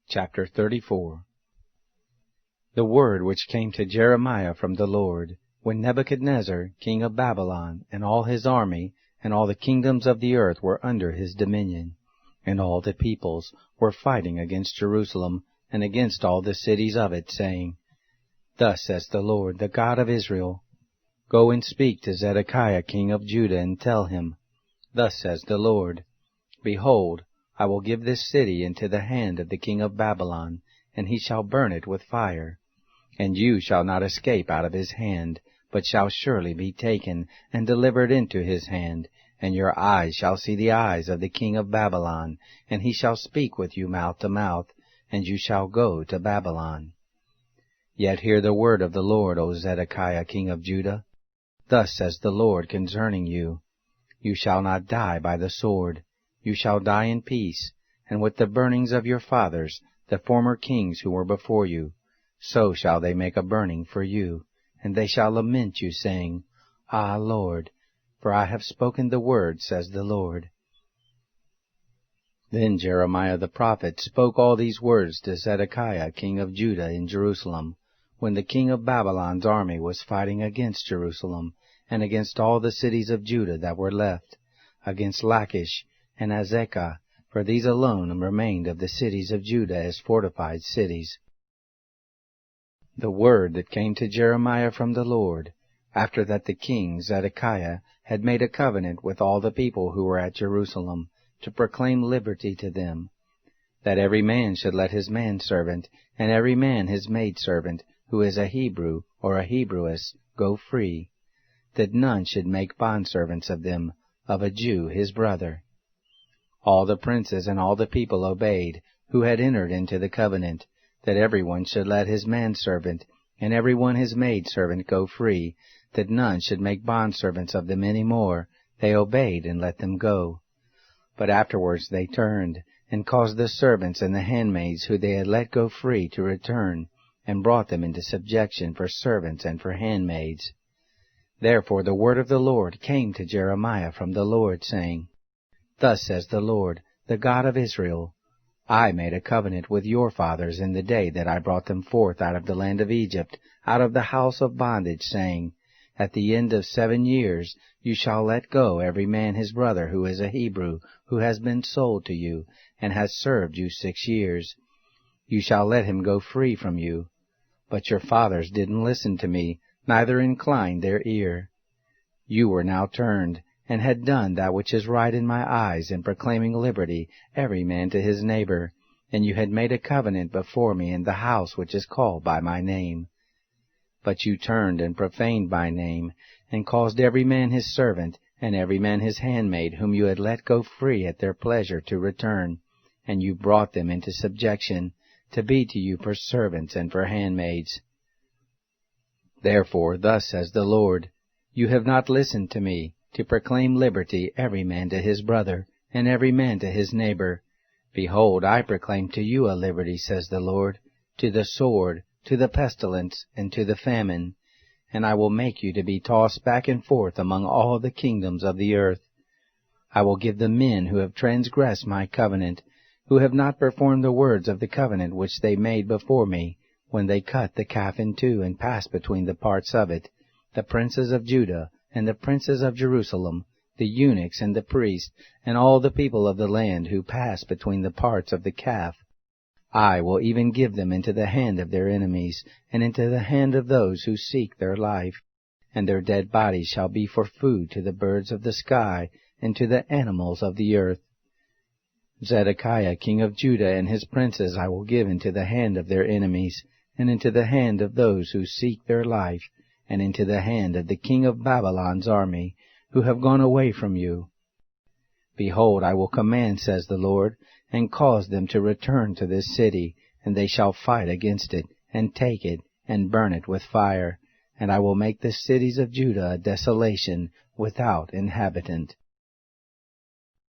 Chapter 34. The word which came to Jeremiah from the Lord, when Nebuchadnezzar, king of Babylon, and all his army, and all the kingdoms of the earth were under his dominion, and all the peoples were fighting against Jerusalem, and against all the cities of it, saying, Thus says the Lord, the God of Israel, Go and speak to Zedekiah king of Judah, and tell him, Thus says the Lord, Behold, I will give this city into the hand of the king of Babylon, and he shall burn it with fire. And you shall not escape out of his hand, but shall surely be taken, and delivered into his hand, and your eyes shall see the eyes of the king of Babylon, and he shall speak with you mouth to mouth, and you shall go to Babylon. Yet hear the word of the Lord, O Zedekiah king of Judah. Thus says the Lord concerning you, You shall not die by the sword. You shall die in peace, and with the burnings of your fathers, the former kings who were before you. So shall they make a burning for you, and they shall lament you, saying, Ah, Lord, for I have spoken the word, says the Lord. Then Jeremiah the prophet spoke all these words to Zedekiah king of Judah in Jerusalem, when the king of Babylon's army was fighting against Jerusalem, and against all the cities of Judah that were left, against Lachish and Azekah, for these alone remained of the cities of Judah as fortified cities. The word that came to Jeremiah from the Lord, after that the king Zedekiah had made a covenant with all the people who were at Jerusalem, to proclaim liberty to them, that every man should let his manservant, and every man his maidservant, who is a Hebrew or a Hebrewess, go free, that none should make bondservants of them, of a Jew his brother. All the princes and all the people obeyed, who had entered into the covenant, that every one should let his manservant, and every one his maidservant go free, that none should make bondservants of them any more. They obeyed and let them go. But afterwards they turned, and caused the servants and the handmaids who they had let go free to return, and brought them into subjection for servants and for handmaids. Therefore the word of the Lord came to Jeremiah from the Lord, saying, Thus says the Lord, the God of Israel, I made a covenant with your fathers in the day that I brought them forth out of the land of Egypt, out of the house of bondage, saying, At the end of 7 years you shall let go every man his brother who is a Hebrew, who has been sold to you, and has served you 6 years. You shall let him go free from you. But your fathers didn't listen to me, neither inclined their ear. You were now turned, and had done that which is right in my eyes in proclaiming liberty, every man to his neighbor, and you had made a covenant before me in the house which is called by my name. But you turned and profaned my name, and caused every man his servant, and every man his handmaid, whom you had let go free at their pleasure, to return, and you brought them into subjection, to be to you for servants and for handmaids. Therefore thus says the Lord, You have not listened to me, to proclaim liberty every man to his brother, and every man to his neighbor. Behold, I proclaim to you a liberty, says the Lord, to the sword, to the pestilence, and to the famine, and I will make you to be tossed back and forth among all the kingdoms of the earth. I will give the men who have transgressed my covenant, who have not performed the words of the covenant which they made before me, when they cut the calf in two and passed between the parts of it, the princes of Judah, and the princes of Jerusalem, the eunuchs and the priests, and all the people of the land who pass between the parts of the calf. I will even give them into the hand of their enemies, and into the hand of those who seek their life, and their dead bodies shall be for food to the birds of the sky, and to the animals of the earth. Zedekiah king of Judah and his princes I will give into the hand of their enemies, and into the hand of those who seek their life, and into the hand of the king of Babylon's army, who have gone away from you. Behold, I will command, says the Lord, and cause them to return to this city, and they shall fight against it, and take it, and burn it with fire, and I will make the cities of Judah a desolation, without inhabitant.